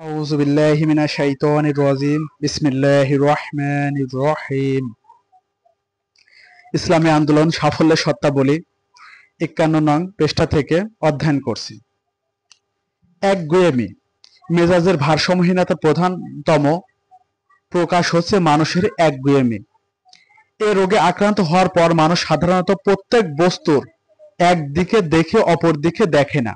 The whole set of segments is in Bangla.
আউযু বিল্লাহি মিনাশ শাইতানির রাজিম বিসমিল্লাহির রহমানির রহিম। ইসলামী আন্দোলন সাফল্যের শর্তাবলী ৫১ নং পৃষ্ঠা থেকে অধ্যয়ন করছি। একগুঁয়েমি মেজাজের ভারসাম্যহীনতার প্রধানতম প্রকাশ হচ্ছে মানুষের একগুঁয়েমি। এ রোগে আক্রান্ত হওয়ার পর মানুষ সাধারণত প্রত্যেক বস্তুর একদিকে দেখে অপর দিকে দেখে না,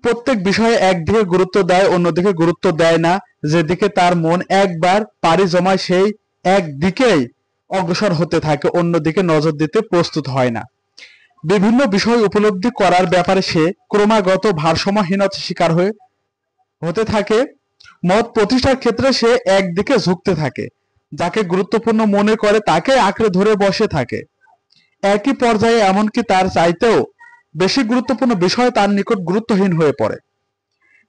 প্রত্যেক বিষয়ে একদিকে গুরুত্ব দেয়, অন্যদিকে গুরুত্ব দেয় না। যেদিকে তার মন একবার পাড়ি জমায় সেই একদিকেই অগ্রসর হতে থাকে, অন্যদিকে নজর দিতে প্রস্তুত হয় না। বিভিন্ন বিষয় উপলব্ধি করার ব্যাপারে সে ক্রমাগত ভারসাম্যহীনতার শিকার হতে থাকে। মত প্রতিষ্ঠার ক্ষেত্রে সে একদিকে ঝুঁকতে থাকে, যাকে গুরুত্বপূর্ণ মনে করে তাকে আঁকড়ে ধরে বসে থাকে। একই পর্যায়ে এমনকি তার চাইতেও বেশি গুরুত্বপূর্ণ বিষয় তার নিকট গুরুত্বহীন হয়ে পড়ে।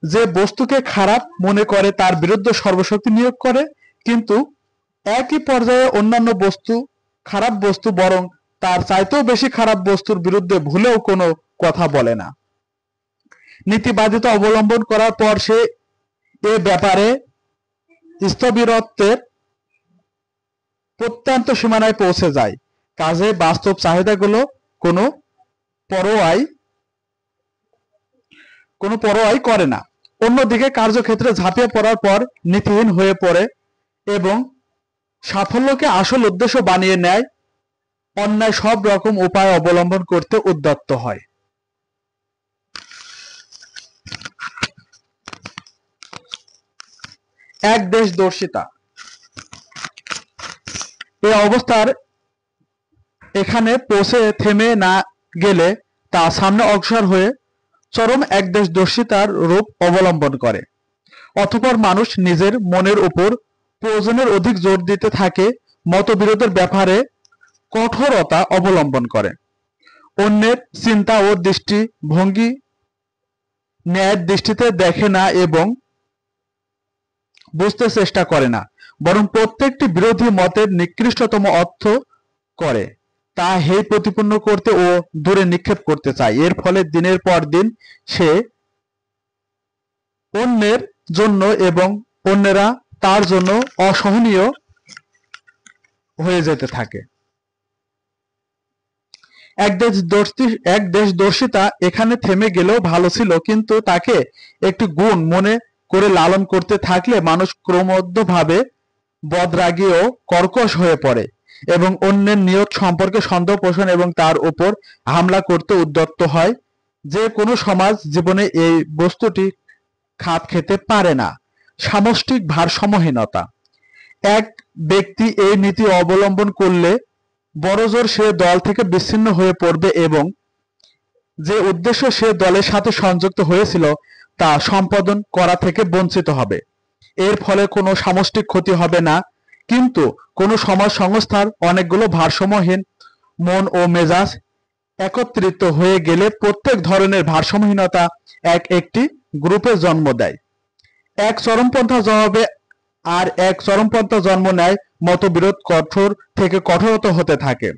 যে বস্তুকে খারাপ মনে করে তার বিরুদ্ধে সর্বশক্তি নিয়োগ করে, কিন্তু একই পর্যায়ে অন্যান্য বস্তু খারাপ বস্তু বরং তার চাইতেও বেশি খারাপ বস্তুর বিরুদ্ধে ভুলেও কোনো কথা বলে না। নীতিবাদিতা অবলম্বন করার পর সে এ ব্যাপারে স্থবিরত্বের প্রত্যন্ত সীমানায় পৌঁছে যায়। কাজে বাস্তব চাহিদাগুলো কোনো পরোয়াই করে না। অন্যদিকে কার্যক্ষেত্রে ঝাঁপিয়ে পড়ার পর নীতিহীন হয়ে পড়ে এবং সাফল্যকে আসল উদ্দেশ্য বানিয়ে নেয়, অন্যায় সব রকম উপায় অবলম্বন করতে উদ্যত হয়। একদেশদর্শিতা এই অবস্থার এখানে পৌঁছে থেমে না গেলে তা সামনে অগ্রসর হয়ে চরম একদেশদর্শিতার রূপ অবলম্বন করে। অতঃপর মানুষ নিজের মনের উপর প্রয়োজনের অধিক জোর দিতে থাকে, মতবিরোধের ব্যাপারে কঠোরতা অবলম্বন করে, অন্যের চিন্তা ও দৃষ্টিভঙ্গি ন্যায়ের দৃষ্টিতে দেখে না এবং বুঝতে চেষ্টা করে না, বরং প্রত্যেকটি বিরোধী মতের নিকৃষ্টতম অর্থ করে তা হেয় প্রতিপন্ন করতে ও দূরে নিক্ষেপ করতে চায়। এর ফলে দিনের পর দিন সে অন্যের জন্য এবং অন্যেরা তার জন্য অসহনীয় হয়ে যেতে থাকে। একদেশদর্শিতা এখানে থেমে গেলেও ভালো ছিল, কিন্তু তাকে একটি গুণ মনে করে লালন করতে থাকলে মানুষ ক্রমবদ্ধভাবে বদরাগী ও কর্কশ হয়ে পড়ে এবং অন্যের নিয়ত সম্পর্কে সন্দেহ পোষণ এবং তার উপর হামলা করতে উদ্যত হয়। যে কোনো সমাজ জীবনে এই বস্তুটি খাপ খেতে পারে না। সামষ্টিক ভারসাম্যহীনতা এক ব্যক্তি এই নীতি অবলম্বন করলে বড়জোর সে দল থেকে বিচ্ছিন্ন হয়ে পড়বে এবং যে উদ্দেশ্য সে দলের সাথে সংযুক্ত হয়েছিল তা সম্পাদন করা থেকে বঞ্চিত হবে। এর ফলে কোনো সামষ্টিক ক্ষতি হবে না, কিন্তু কোনো সমাজ সংস্থার অনেকগুলো ভারসাম্যহীন মন ও মেজাজ একত্রিত হয়ে গেলে প্রত্যেক ধরনের ভারসাম্যহীনতা একটি গ্রুপে জন্ম দেয়। এক চরমপন্থা জবাবে আর এক চরমপন্থা জন্ম নেয়, মতবিরোধ কঠোর থেকে কঠোরতর হতে থাকে।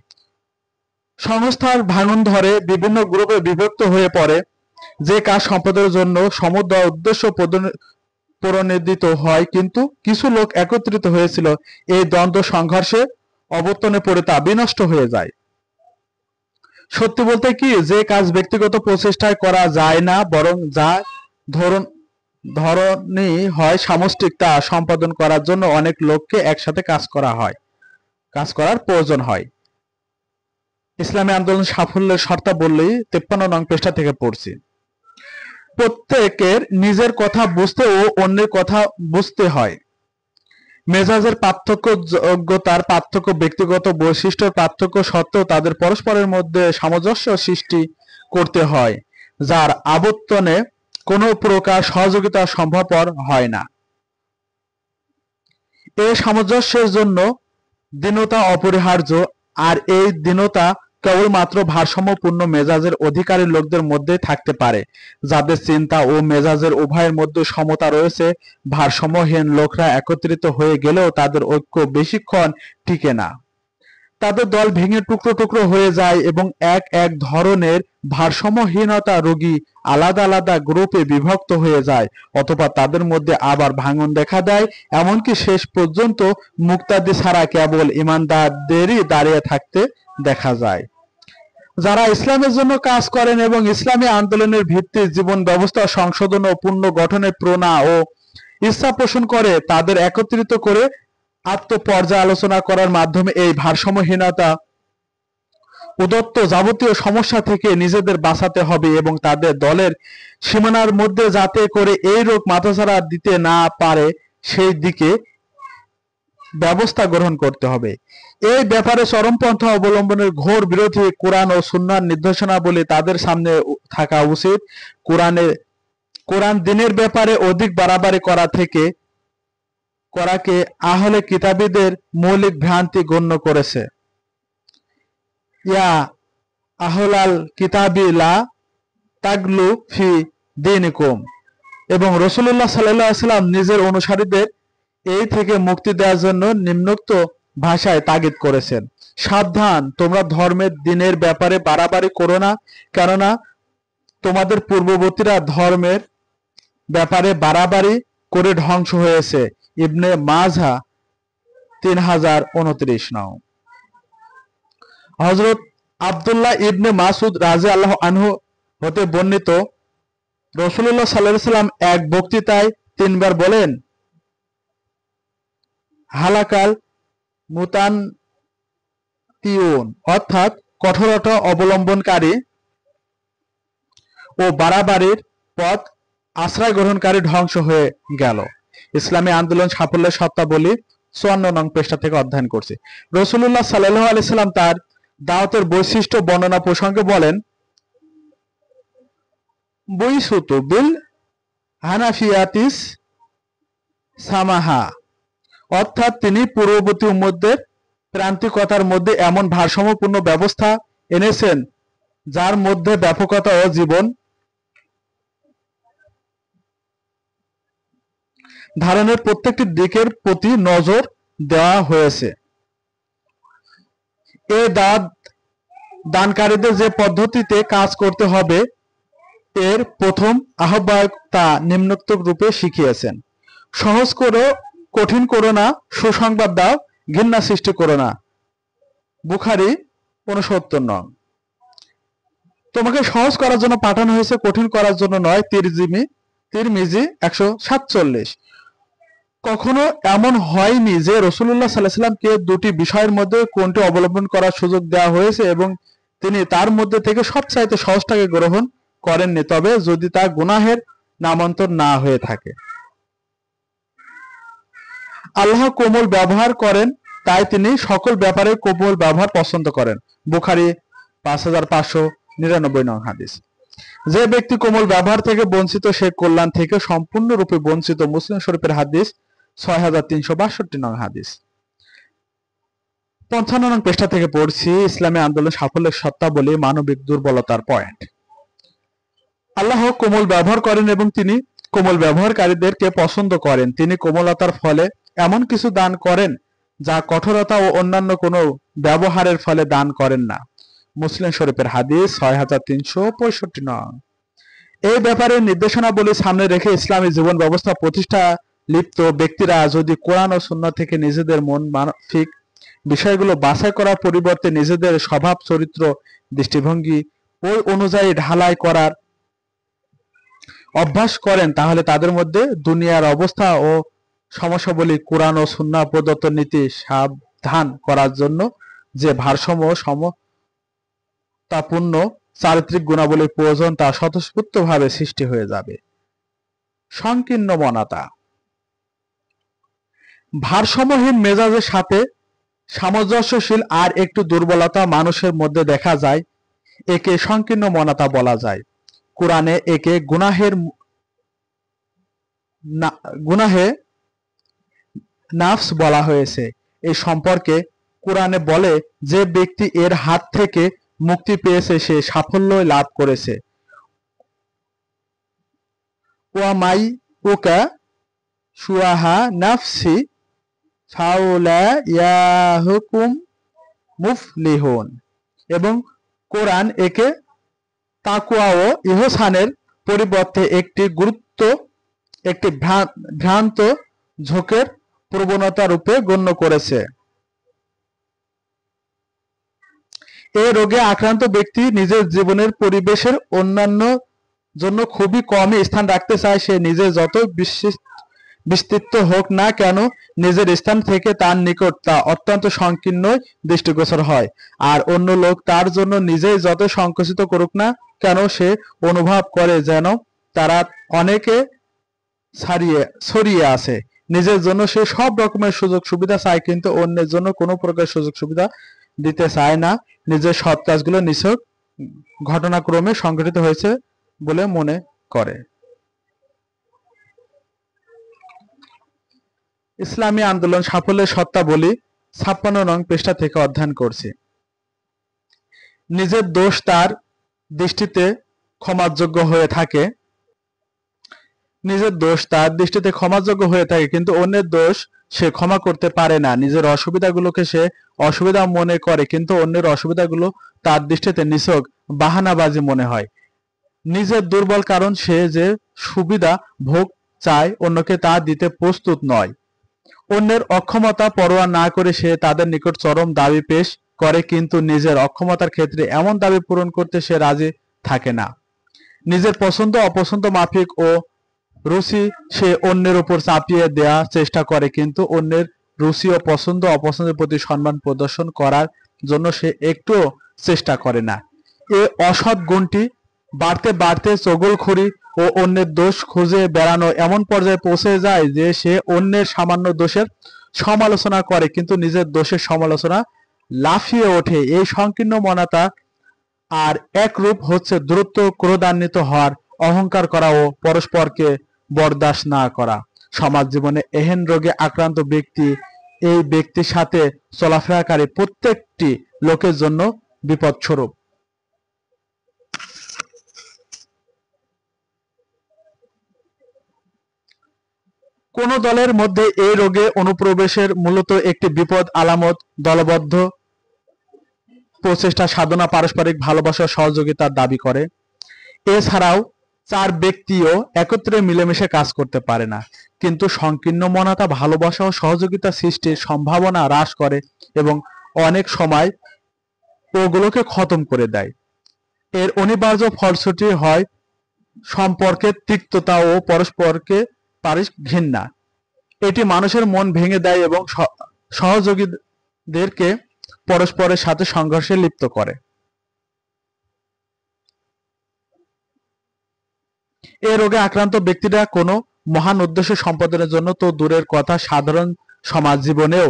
সংস্থার ভাঙন ধরে বিভিন্ন গ্রুপে বিভক্ত হয়ে পড়ে। যে কাজ সম্পাদনের জন্য সমুদয় উদ্দেশ্য প্রণোদিত হয়, কিন্তু কিছু লোক একত্রিত হয়েছিল, এই দ্বন্দ্ব সংঘর্ষে অবর্তনে পড়ে তা বিনষ্ট হয়ে যায়। সত্যি বলতে কি, যে কাজ ব্যক্তিগত প্রচেষ্টায় করা যায় না, বরং যা ধরনী হয় সামষ্টিক, তা সম্পাদন করার জন্য অনেক লোককে একসাথে কাজ করার প্রয়োজন হয়। ইসলামী আন্দোলন সাফল্যের শর্তাবলী ৫৩ নং পৃষ্ঠা থেকে পড়ছি। প্রত্যেকের নিজের কথা বুঝতে ও অন্যের কথা বুঝতে হয়। মেজাজের পার্থক্য, যোগ্যতার পার্থক্য, ব্যক্তিগত বৈশিষ্ট্যের পার্থক্য সত্ত্বেও তাদের পরস্পরের মধ্যে সামঞ্জস্য সৃষ্টি করতে হয়, যার আবর্তনে কোনো প্রকার সহযোগিতা সম্ভবপর হয় না। এই সামঞ্জস্যের জন্য দীনতা অপরিহার্য, আর এই দীনতা কেবলমাত্র ভারসাম্যপূর্ণ মেজাজের অধিকারী লোকদের মধ্যেই থাকতে পারে। যাদের চিন্তা ও মেজাজের উভয়ের মধ্যে সমতা রয়েছে, ভারসাম্যহীন লোকরা একত্রিত হয়ে গেলেও তাদের ঐক্য বেশিক্ষণ টিকে না। তাদের দল ভেঙে টুকরো টুকরো হয়ে যায় এবং এক এক ধরনের ভারসাম্যহীনতা রোগী আলাদা আলাদা গ্রুপে বিভক্ত হয়ে যায়, অথবা তাদের মধ্যে আবার ভাঙন দেখা দেয়। এমনকি শেষ পর্যন্ত মুক্তাদি ছাড়া কেবল ইমানদারদেরই দাঁড়িয়ে থাকতে দেখা যায়। যারা ইসলামের জন্য কাজ করেন এবং ইসলামী আন্দোলনের ভিত্তিক জীবন ব্যবস্থা সংশোধন ও পুনর্গঠনের প্রণা ও ইচ্ছা পোষণ করে, তাদের একত্রিত করে আত্মপর্যালোচনা করার মাধ্যমে এই ভারসাম্যহীনতা উদ্যত যাবতীয় সমস্যা থেকে নিজেদের বাঁচাতে হবে এবং তাদের দলের সীমানার মধ্যে যাতে করে এই রোগ মাথাচাড়া দিতে না পারে সেই দিকে ব্যবস্থা গ্রহণ করতে হবে। এই ব্যাপারে চরমপন্থা অবলম্বনের ঘোর বিরোধী কোরআন ও সুন্নাহর নির্দেশনাবলী তাদের সামনে থাকা উচিত। কোরআন দ্বীনের ব্যাপারে অধিক বাড়াবাড়ি করাকে আহলে কিতাবীদের মৌলিক ভ্রান্তি গণ্য করেছে। ইয়া আহলাল কিতাবি লা তাগলু ফি দীনিকুম, এবং রাসূলুল্লাহ সাল্লাল্লাহু আলাইহি ওয়াসাল্লাম নিজের অনুসারীদের এই থেকে মুক্তি দেওয়ার জন্য নিম্নোক্ত ভাষায় তাগিদ করেছেন: সাবধান, তোমরা ধর্মের দ্বীনের ব্যাপারে বাড়াবাড়ি করো না, কেননা তোমাদের পূর্ববর্তীরা ধর্মের ব্যাপারে বাড়াবাড়ি করে ধ্বংস হয়েছে। ইবনে মাজাহ 3029 নং। হযরত আব্দুল্লাহ ইবনে মাসউদ রাদিয়াল্লাহু আনহু হতে বর্ণিত, রাসূলুল্লাহ সাল্লাল্লাহু আলাইহি ওয়াসাল্লাম এক বক্তৃতায় 3 বার বলেন, হালাকাল মুতানতিউন, অর্থাৎ কঠোরতা অবলম্বনকারী ও বাড়াবাড়ির পথ আশ্রয় গ্রহণকারী ধ্বংস হয়ে গেল। ইসলামী আন্দোলন সাফল্যের শর্তাবলী 54 নং পৃষ্ঠা থেকে অধ্যয়ন করছে। রাসূলুল্লাহ সাল্লাল্লাহু আলাইহি ওয়াসাল্লাম তার দাওয়াতের বৈশিষ্ট্য বর্ণনা প্রসঙ্গে বলেন, বুইসুতু বিল হানাফিয়াতিস সামাহা, অর্থাৎ তিনি পূর্ববর্তী উম্মতদের প্রান্তিকতার মধ্যে এমন ভারসাম্যপূর্ণ ব্যবস্থা এনেছেন যার মধ্যে ব্যাপকতা ও জীবন ধারণের প্রত্যেকটি দিকের প্রতি নজর দেওয়া হয়েছে। এ দানকারীদের যে পদ্ধতিতে কাজ করতে হবে এর প্রথম আহ্বায়ক তা নিম্নোক্ত রূপে শিখিয়েছেন: সহজ করো, কঠিন করো না, সুসংবাদ দাও, ঘৃণা সৃষ্টি করো না। বুখারী 69 নং। তোমাকে সহজ করার জন্য পাঠানো হয়েছে, কঠিন করার জন্য নয়। তিরমিজি 147। কখনো এমন হয়নি যে রাসূলুল্লাহ সাল্লাল্লাহু আলাইহি ওয়াসাল্লামকে দুটি বিষয়ের মধ্যে কোনটি অবলম্বন করার সুযোগ দেওয়া হয়েছে এবং তিনি তার মধ্যে থেকে সবচাইতে সহজটাকে গ্রহণ করেননি, তবে যদি তা গুনাহের নামান্তর না হয়ে থাকে। আল্লাহ কোমল ব্যবহার করেন, তাই তিনি সকল ব্যাপারে কোমল ব্যবহার পছন্দ করেন। বুখারী 5599 নং হাদিস। যে ব্যক্তি কোমল ব্যবহার থেকে বঞ্চিত সে কল্যাণ থেকে সম্পূর্ণরূপে বঞ্চিত। মুসলিম শরীফের হাদিস 6362 নং হাদিস। 55 নং পৃষ্ঠা থেকে পড়ছি। ইসলামী আন্দোলন সাফল্যের শর্তাবলী, মানবিক দুর্বলতার পয়েন্ট। আল্লাহ কোমল ব্যবহার করেন এবং তিনি কোমল ব্যবহারকারীদেরকে পছন্দ করেন। তিনি কোমলতার ফলে এমন কিছু দান করেন যা কঠোরতা ও অন্যান্য কোনো ব্যবহারের ফলে দান করেন না। মুসলিম শরীফের হাদিস 6365 নং। এই ব্যাপারে নির্দেশনাবলী সামনে রেখে ইসলামী জীবন ব্যবস্থা প্রতিষ্ঠা লিপ্ত ব্যক্তিরা যদি কোরআন ও সুন্নাহ থেকে নিজেদের মন মাফিক বিষয়গুলো বাছাই করার পরিবর্তে নিজেদের স্বভাব, চরিত্র, দৃষ্টিভঙ্গি ওই অনুযায়ী ঢালাই করার অভ্যাস করেন, তাহলে তাদের মধ্যে দুনিয়ার অবস্থা ও সমস্যাবলী কোরআন ও সুন্নাহ প্রদত্ত নীতি সাবধান করার জন্য যে ভারসাম্য সমতাপূর্ণ চারিত্রিক গুণাবলীর প্রয়োজন তা স্বতঃস্ফূর্তভাবে সৃষ্টি হয়ে যাবে। সংকীর্ণ মনতা। ভারসাম্যহীন মেজাজের সাথে সামঞ্জস্যশীল আর একটু দুর্বলতা মানুষের মধ্যে দেখা যায়, একে সংকীর্ণ মনতা বলা যায়। কোরআনে একে গুনাহে নাফস বলা হয়েছে। এই সম্পর্কে কোরআনে বলে, যে ব্যক্তি এর হাত থেকে মুক্তি পেয়েছে সে সাফল্য লাভ করেছে। ওয়ামাই উকা শুয়াহা নাফসি ফাউলা ইয়াহুকুম মুফলিহুন। এবং কোরআন একে তাকওয়া ও ইহসানের পরিবর্তে একটি ভ্রান্ত ঝোঁকের প্রবণতা রূপে গণ্য করেছে। এ রোগে আক্রান্ত ব্যক্তি নিজের জীবনের পরিবেশের অন্যান্য জন্য খুবই কমই স্থান রাখতে চায়। সে নিজে যত বিস্তৃত হোক না কেন, নিজের স্থান থেকে তার নিকট তা অত্যন্ত সংকীর্ণই দৃষ্টিগোচর হয়। আর অন্য লোক তার জন্য নিজেই যত সংকুচিত করুক না কেন, সে অনুভব করে যেন তারা অনেকে ছড়িয়ে আছে। নিজের জন্য সে সব রকমের সুযোগ সুবিধা চায়, কিন্তু অন্যের জন্য কোনো প্রকার সুযোগ সুবিধা দিতে চায় না। নিজের সৎ কাজগুলো নিছক ঘটনাক্রমে সংঘটিত হয়েছে বলে মনে করে। ইসলামী আন্দোলন সাফল্যের শর্তাবলী ৫৬ নং পৃষ্ঠা থেকে অধ্যয়ন করছি। নিজের দোষ তার দৃষ্টিতে ক্ষমাযোগ্য হয়ে থাকে কিন্তু অন্যের দোষ সে ক্ষমা করতে পারে না। নিজের অসুবিধাগুলোকে সে অসুবিধা মনে করে, কিন্তু অন্যের অসুবিধাগুলো তার দৃষ্টিতে নিছক বাহানাবাজি মনে হয়। নিজের দুর্বল কারণ সে যে সুবিধা ভোগ চায়, অন্যকে তা দিতে প্রস্তুত নয়। অন্যের অক্ষমতা পরোয়া না করে সে তাদের নিকট চরম দাবি পেশ করে, কিন্তু নিজের অক্ষমতার ক্ষেত্রে এমন দাবি পূরণ করতে সে রাজি থাকে না। নিজের পছন্দ অপছন্দ মাফিক ও রুচি সে অন্যের উপর চাপিয়ে দেওয়ার চেষ্টা করে, কিন্তু অন্যের রুচি ও পছন্দ অপছন্দের প্রতি সম্মান প্রদর্শন করার জন্য সে একটুও চেষ্টা করে না। এ অসৎ গুণটি বাড়তে বাড়তে চগলখড়ি ও অন্যের দোষ খুঁজে বেড়ানো এমন পর্যায়ে পৌঁছে যায় যে সে অন্যের সামান্য দোষের সমালোচনা করে, কিন্তু নিজের দোষের সমালোচনা লাফিয়ে ওঠে। এই সংকীর্ণ মনতা আর একরূপ হচ্ছে দ্রুত ক্রোধান্বিত হওয়ার, অহংকার করা ও পরস্পরকে বরদাস্ত না করা। সমাজ জীবনে এহেন রোগে আক্রান্ত ব্যক্তি এই ব্যক্তির সাথে চলাফেরাকারী প্রত্যেকটি লোকের জন্য বিপদস্বরূপ। কোন দলের মধ্যে এই রোগে অনুপ্রবেশের মূলত একটি বিপদ আলামত দলবদ্ধ প্রচেষ্টা, সাধনা, পারস্পরিক ভালোবাসা, সহযোগিতার দাবি করে। এছাড়াও চার ব্যক্তিও একত্রে মিলেমিশে কাজ করতে পারে না, কিন্তু সংকীর্ণ মনতা ভালোবাসা ও সহযোগিতা সৃষ্টির সম্ভাবনা হ্রাস করে এবং অনেক সময় ওগুলোকে খতম করে দেয়। এর অনিবার্য ফলশ্রুতি হয় সম্পর্কের তিক্ততা ও পরস্পরকে ঘৃণা। এটি মানুষের মন ভেঙে দেয় এবং সহযোগীদেরকে পরস্পরের সাথে সংঘর্ষে লিপ্ত করে। এ রোগে আক্রান্ত ব্যক্তিরা কোনো মহান উদ্দেশ্য সম্পাদনের জন্য তো দূরের কথা, সাধারণ সমাজ জীবনেও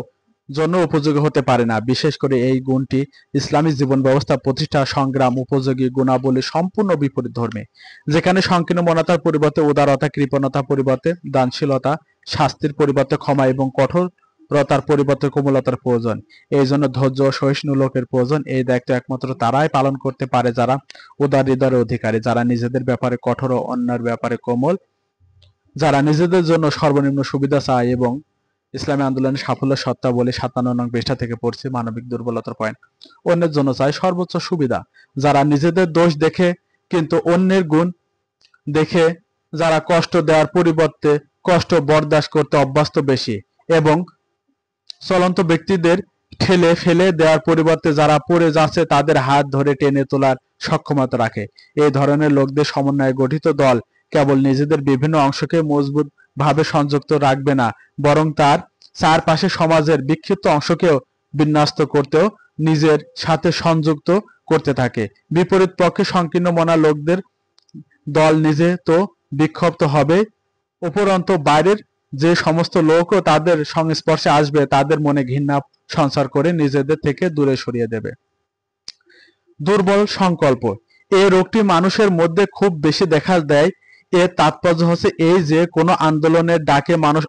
জন্য উপযোগী হতে পারে না। বিশেষ করে এই গুণটি ইসলামী জীবন ব্যবস্থা প্রতিষ্ঠা সংগ্রাম উপযোগী গুণাবলী সম্পূর্ণ বিপরীতধর্মী, যেখানে সংকীর্ণ মনতার পরিবর্তে উদারতা, কৃপণতার পরিবর্তে দানশীলতা, শাস্তির পরিবর্তে ক্ষমা এবং কঠোরতার পরিবর্তে কোমলতার প্রয়োজন। এই জন্য ধৈর্য ও সহিষ্ণু লোকের প্রয়োজন। এই দায়িত্ব একমাত্র তারাই পালন করতে পারে যারা উদার হৃদয়ের অধিকারী, যারা নিজেদের ব্যাপারে কঠোর ও অন্যের ব্যাপারে কোমল, যারা নিজেদের জন্য সর্বনিম্ন সুবিধা চায়। এবং ইসলামী আন্দোলনের সাফল্যের শর্তাবলী ৫৭ নং পৃষ্ঠা থেকে পড়ছি। মানবিক দুর্বলতার পয়েন্ট। অন্যের জন্য চায় সর্বোচ্চ সুবিধা, যারা নিজেদের দোষ দেখে কিন্তু অন্যের গুণ দেখে, যারা কষ্ট দেওয়ার পরিবর্তে কষ্ট বরদাস্ত করতে অভ্যস্ত বেশি, এবং চলন্ত ব্যক্তিদের ঠেলে ফেলে দেওয়ার পরিবর্তে যারা পড়ে যাচ্ছে তাদের হাত ধরে টেনে তোলার সক্ষমতা রাখে। এই ধরনের লোকদের সমন্বয়ে গঠিত দল কেবল নিজেদের বিভিন্ন অংশকে মজবুত ভাবে সংযুক্ত রাখবে না, বরং তার চারপাশে সমাজের বিক্ষিপ্ত অংশকেও বিন্যস্ত করতেও নিজের সাথে সংযুক্ত করতে থাকে। বিপরীত পক্ষে সংকীর্ণ মনা লোকদের দল নিজে তো বিক্ষিপ্ত হবে, উপরন্তু বাইরের যে সমস্ত লোকও তাদের সংস্পর্শে আসবে তাদের মনে ঘৃণা সঞ্চার করে নিজেদের থেকে দূরে সরিয়ে দেবে। দুর্বল সংকল্প। এই রোগটি মানুষের মধ্যে খুব বেশি দেখা দেয়। এর তাৎপর্য হচ্ছে এই যে কোনো আন্দোলনের ডাকে মানুষ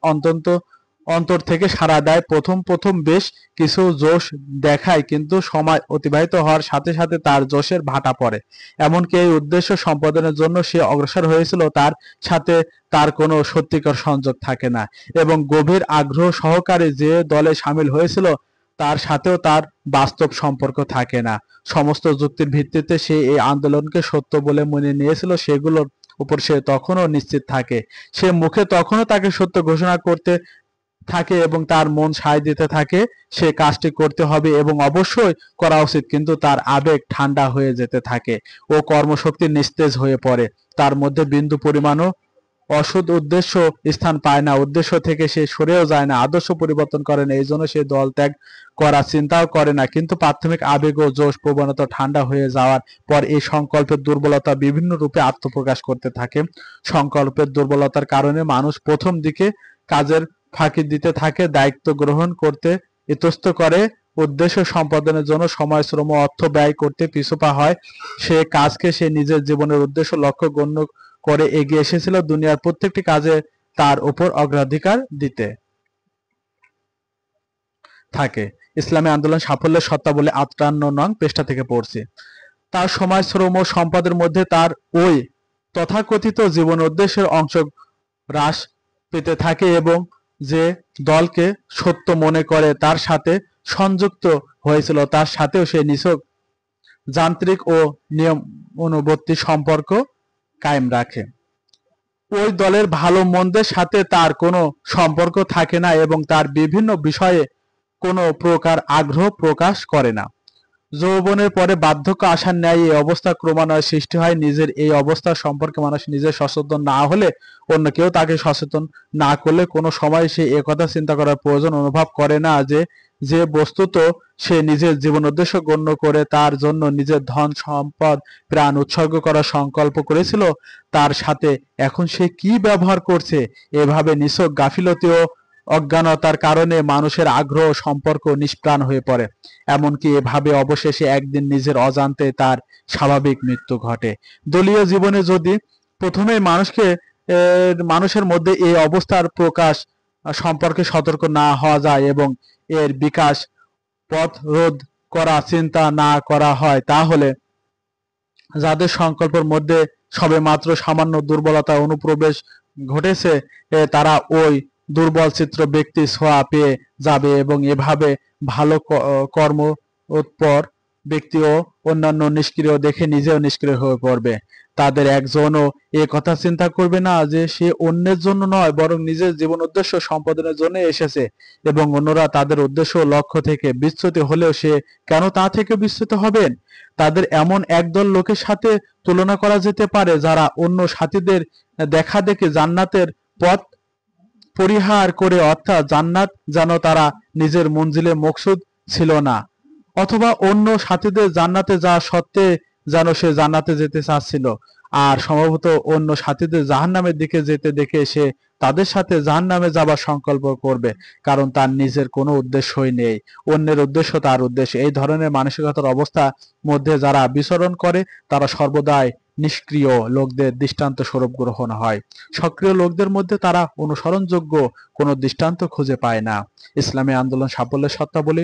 অন্তর থেকে সাড়া দেয়। প্রথম বেশ কিছু জোশ দেখায়, কিন্তু সময় অতিবাহিত হওয়ার সাথে সাথে তার জোশের ভাটা পড়ে। এমনকি এই উদ্দেশ্য সম্পাদনের জন্য সে অগ্রসর হয়েছিল তার সাথে তার কোনো সত্যিকার সংযোগ থাকে না, এবং গভীর আগ্রহ সহকারে যে দলে সামিল হয়েছিল তার সাথেও তার বাস্তব সম্পর্ক থাকে না। সমস্ত যুক্তির ভিত্তিতে সে এই আন্দোলনকে সত্য বলে মেনে নিয়েছিল, সেগুলোর উপর সে তখনও নিশ্চিত থাকে। সে মুখে তখনও তাকে সত্য ঘোষণা করতে থাকে এবং তার মন সায় দিতে থাকে সে কাজটি করতে হবে এবং অবশ্যই করা উচিত, কিন্তু তার আবেগ ঠান্ডা হয়ে যেতে থাকে ও কর্মশক্তি নিস্তেজ হয়ে পড়ে। তার মধ্যে বিন্দু পরিমাণও অসৎ উদ্দেশ্য স্থান পায় না, উদ্দেশ্য থেকে সে সরেও যায় না, আদর্শ পরিবর্তন করে না, এই জন্য সে দল ত্যাগ করার চিন্তাও করে না। কিন্তু প্রাথমিক আবেগ ও জোশ প্রবণতা ঠান্ডা হয়ে যাওয়ার পর এই সংকল্পের দুর্বলতা বিভিন্ন রূপে আত্মপ্রকাশ করতে থাকে। সংকল্পের দুর্বলতার কারণে মানুষ প্রথম দিকে কাজের ফাঁকি দিতে থাকে, দায়িত্ব গ্রহণ করতে ইতস্ত করে, উদ্দেশ্য সম্পাদনের জন্য সময়, শ্রম ও অর্থ ব্যয় করতে পিছপা হয়। সে কাজকে সে নিজের জীবনের উদ্দেশ্য লক্ষ্য গণ্য করে এগিয়ে এসেছিল, দুনিয়ার প্রত্যেকটি কাজে তার উপর অগ্রাধিকার দিতে থাকে। ইসলামী আন্দোলন সাফল্যের শর্তাবলী ৫৮ নং পৃষ্ঠা থেকে পড়ছি। তার সময়, শ্রম ও সম্পদের মধ্যে তার ওই তথাকথিত জীবন উদ্দেশ্যের অংশ হ্রাস পেতে থাকে এবং যে দলকে সত্য মনে করে তার সাথে সংযুক্ত হয়েছিল তার সাথেও সে নিছক যান্ত্রিক ও নিয়মানুবর্তী সম্পর্ক কায়েম রাখে। ওই দলের ভালো মন্দের সাথে তার কোনো সম্পর্ক থাকে না এবং তার বিভিন্ন বিষয়ে কোনো প্রকার আগ্রহ প্রকাশ করে না। যৌবনের পরে বার্ধক্য আসার ন্যায় এই অবস্থা ক্রমান্বয়ে সৃষ্টি হয়। নিজের এই অবস্থা সম্পর্কে মানুষ নিজে সচেতন না হলে, অন্য কেউ তাকে সচেতন না করলে কোনো সময় সে একথা চিন্তা করার প্রয়োজন অনুভব করে না যে যে বস্তুত সে নিজের জীবন উদ্দেশ্য গণ্য করে তার জন্য নিজের ধন সম্পদ প্রাণ উৎসর্গ করার সংকল্প করেছিল, তার সাথে এখন সে কি ব্যবহার করছে। এভাবে নিছক গাফিলতি ও অজ্ঞানতার কারণে মানুষের আগ্রহ সম্পর্ক নিষ্প্রাণ হয়ে পড়ে। এমনকি এভাবে অবশেষে একদিন নিজের অজান্তে তার স্বাভাবিক মৃত্যু ঘটে। দলীয় জীবনে যদি প্রথমেই মানুষের মধ্যে এই অবস্থার প্রকাশ সম্পর্কে সতর্ক না হওয়া যায় এবং এর বিকাশ পথ রোধ করা চিন্তা না করা হয়, তাহলে যাদের সংকল্পের মধ্যে সবেমাত্র সামান্য দুর্বলতা অনুপ্রবেশ ঘটেছে তারা ওই দুর্বল চিত্র ব্যক্তি ছোঁয়া পেয়ে যাবে এবং এভাবে ভালো কর্মোৎপর ব্যক্তি ও অন্যান্য নিষ্ক্রিয় দেখে নিজেও নিষ্ক্রিয় হয়ে পড়বে। তাদের একজনও এ কথা চিন্তা করবে না যে সে অন্যের জন্য নয় বরং নিজের জীবন উদ্দেশ্য সম্পাদনের জন্য এসেছে এবং অন্যরা তাদের উদ্দেশ্য ও লক্ষ্য থেকে বিচ্যুত হলেও সে কেন তা থেকে বিচ্যুত হবেন। তাদের এমন একদল লোকের সাথে তুলনা করা যেতে পারে যারা অন্য সাথীদের দেখা দেখে জান্নাতের পথ পরিহার করে, অর্থাৎ জান্নাত যেন তারা নিজের মঞ্জিলে মকসুদ ছিল না, অথবা অন্য সাথীদের জান্নাতে যাওয়া সত্ত্বে যেন সে জান্নাতে যেতে চাচ্ছিল, আর সম্ভবত অন্য সাথীদের জাহান্নামের দিকে যেতে দেখে সে তাদের সাথে জাহান্নামে যাবার সংকল্প করবে, কারণ তার নিজের কোনো উদ্দেশ্যই নেই, অন্যের উদ্দেশ্য তার উদ্দেশ্য। এই ধরনের মানসিকতার অবস্থা মধ্যে যারা বিচরণ করে তারা সর্বদাই নিষ্ক্রিয় লোকদের দৃষ্টান্ত স্বরূপ গ্রহণ হয়। সক্রিয় লোকদের মধ্যে তারা অনুসরণযোগ্য কোনো দৃষ্টান্ত খুঁজে পায় না। ইসলামী আন্দোলন সাফল্যের শর্তাবলী